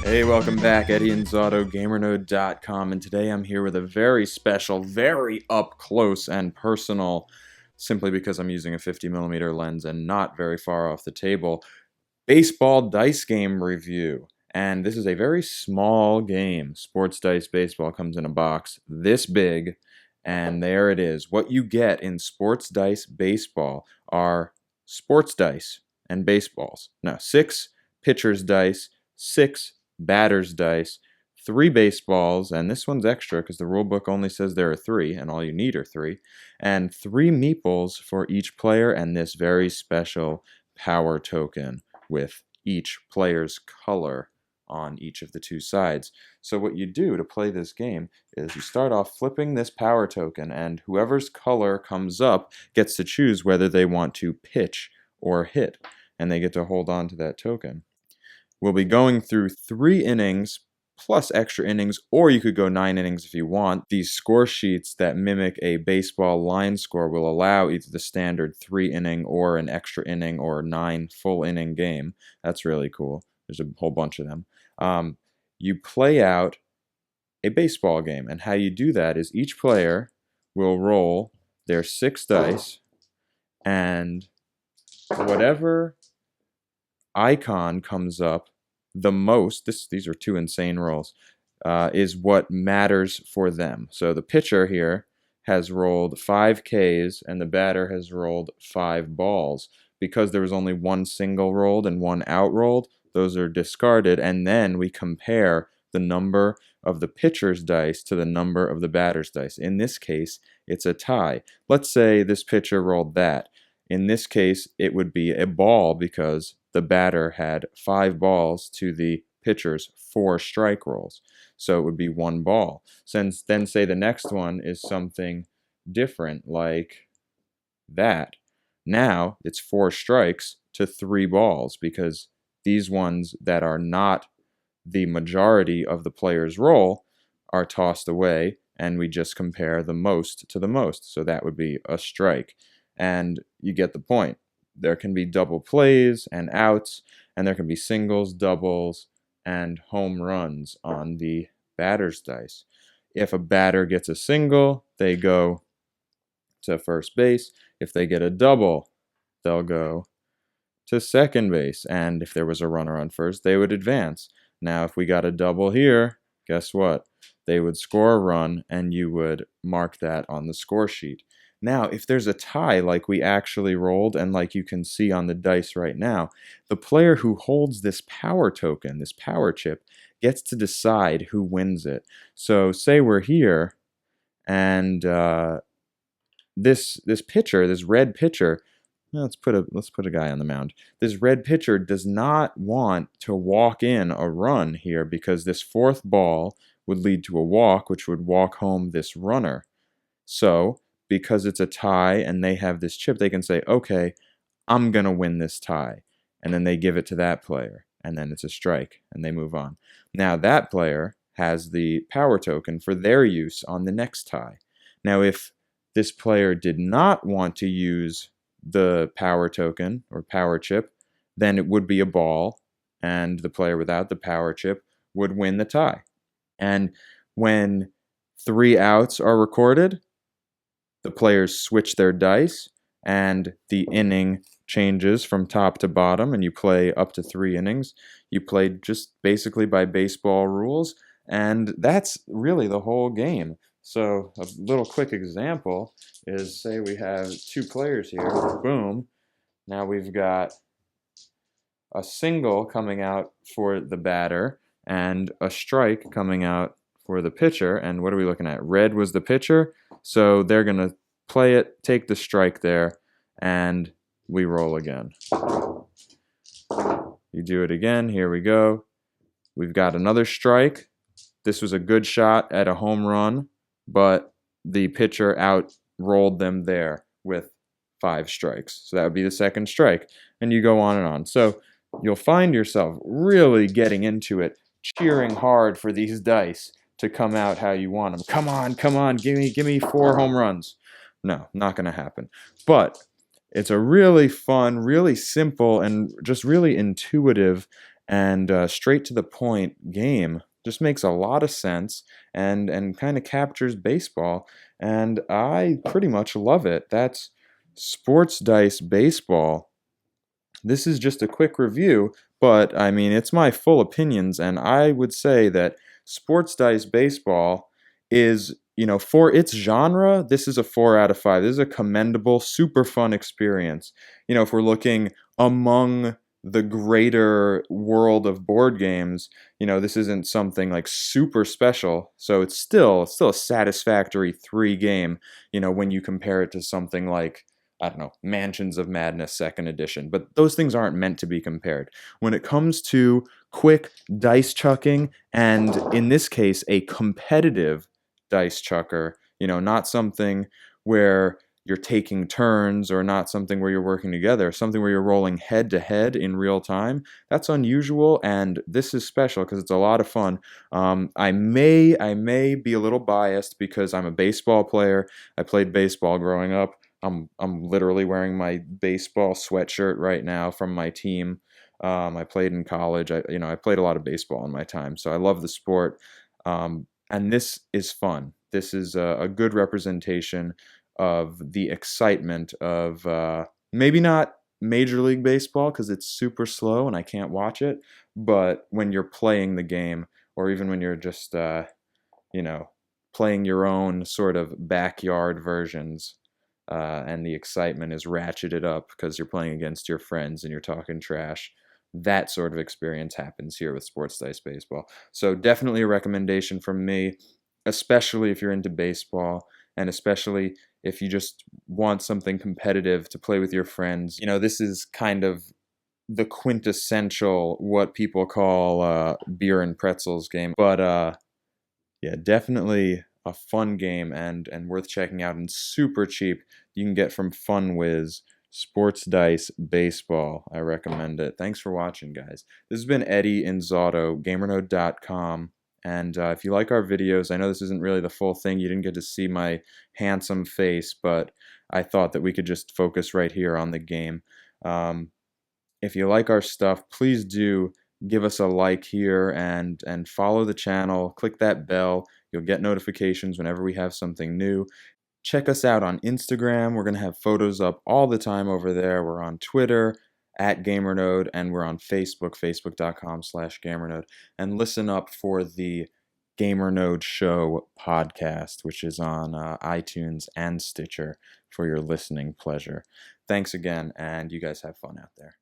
Hey, welcome back, Eddie and Zotto, GamerNode.com, and today I'm here with a very special, very up close and personal, simply because I'm using a 50mm lens and not very far off the table, baseball dice game review. And this is a very small game. Sports Dice Baseball comes in a box this big, and there it is. What you get in Sports Dice Baseball are sports dice and baseballs. Now, 6 pitcher's dice, 6 batter's dice, 3 baseballs, and this one's extra because the rule book only says there are 3, and all you need are 3, and 3 meeples for each player, and this very special power token with each player's color on each of the 2 sides. So what you do to play this game is you start off flipping this power token, and whoever's color comes up gets to choose whether they want to pitch or hit, and they get to hold on to that token. We'll be going through 3 innings plus extra innings, or you could go 9 innings if you want. These score sheets that mimic a baseball line score will allow either the standard 3-inning or an extra inning or 9 full inning game. That's really cool. There's a whole bunch of them. You play out a baseball game, and how you do that is each player will roll their 6 dice, and whatever icon comes up the most, these are 2 insane rolls, is what matters for them. So the pitcher here has rolled 5 Ks and the batter has rolled 5 balls. Because there was only 1 single rolled and 1 out rolled, those are discarded, and then we compare the number of the pitcher's dice to the number of the batter's dice. In this case, it's a tie. Let's say this pitcher rolled that. In this case, it would be a ball because the batter had 5 balls to the pitcher's 4 strike rolls. So it would be 1 ball. Since then, say the next one is something different like that. Now it's 4 strikes to 3 balls because these ones that are not the majority of the player's roll are tossed away, and we just compare the most to the most. So that would be a strike. And you get the point. There can be double plays and outs, and there can be singles, doubles, and home runs on the batter's dice. If a batter gets a single, they go to first base. If they get a double, they'll go to second base. And if there was a runner on first, they would advance. Now, if we got a double here, guess what? They would score a run, and you would mark that on the score sheet. Now, if there's a tie like we actually rolled and like you can see on the dice right now, the player who holds this power token, this power chip, gets to decide who wins it. So say we're here and this pitcher, this red pitcher, let's put a guy on the mound. This red pitcher does not want to walk in a run here because this 4th ball would lead to a walk, which would walk home this runner. So because it's a tie and they have this chip, they can say, okay, I'm going to win this tie. And then they give it to that player. And then it's a strike. And they move on. Now that player has the power token for their use on the next tie. Now if this player did not want to use the power token or power chip, then it would be a ball. And the player without the power chip would win the tie. And when 3 outs are recorded, the players switch their dice, and the inning changes from top to bottom, and you play up to 3 innings. You play just basically by baseball rules, and that's really the whole game. So a little quick example is, say we have 2 players here. Boom. Now we've got a single coming out for the batter and a strike coming out for the pitcher. And what are we looking at? Red was the pitcher. So they're going to play it, take the strike there, and we roll again. You do it again. Here we go. We've got another strike. This was a good shot at a home run, but the pitcher out-rolled them there with 5 strikes. So that would be the second strike. And you go on and on. So you'll find yourself really getting into it, cheering hard for these dice to come out how you want them. Come on, give me 4 home runs. No, not going to happen. But it's a really fun, really simple, and just really intuitive and straight to the point game just makes a lot of sense and kind of captures baseball, and I pretty much love it. That's Sports Dice Baseball. This is just a quick review, but I mean, it's my full opinions, and I would say that Sports Dice Baseball is, for its genre, this is a 4 out of 5. This is a commendable, super fun experience. If we're looking among the greater world of board games, this isn't something like super special, so it's still a satisfactory 3 game, when you compare it to something like, I don't know, Mansions of Madness second edition, but those things aren't meant to be compared. When it comes to quick dice chucking, and in this case, a competitive dice chucker, not something where you're taking turns or not something where you're working together, something where you're rolling head to head in real time, that's unusual, and this is special because it's a lot of fun. I may be a little biased because I'm a baseball player. I played baseball growing up. I'm literally wearing my baseball sweatshirt right now from my team. I played in college. I played a lot of baseball in my time, so I love the sport. And this is fun. This is a good representation of the excitement of maybe not Major League Baseball because it's super slow and I can't watch it, but when you're playing the game, or even when you're just you know playing your own sort of backyard versions, and the excitement is ratcheted up because you're playing against your friends and you're talking trash. That sort of experience happens here with Sports Dice Baseball. So definitely a recommendation from me, especially if you're into baseball, and especially if you just want something competitive to play with your friends. This is kind of the quintessential what people call beer and pretzels game. But yeah, definitely a fun game and worth checking out, and super cheap. You can get from FunWiz. Sports Dice Baseball. I recommend it. Thanks for watching, guys. This has been Eddie Inzauto, GamerNode.com. And if you like our videos, I know this isn't really the full thing. You didn't get to see my handsome face, but I thought that we could just focus right here on the game. If you like our stuff, please do give us a like here and follow the channel. Click that bell. You'll get notifications whenever we have something new. Check us out on Instagram. We're going to have photos up all the time over there. We're on Twitter at GamerNode, and we're on Facebook, facebook.com/GamerNode. And listen up for the GamerNode Show podcast, which is on iTunes and Stitcher for your listening pleasure. Thanks again, and you guys have fun out there.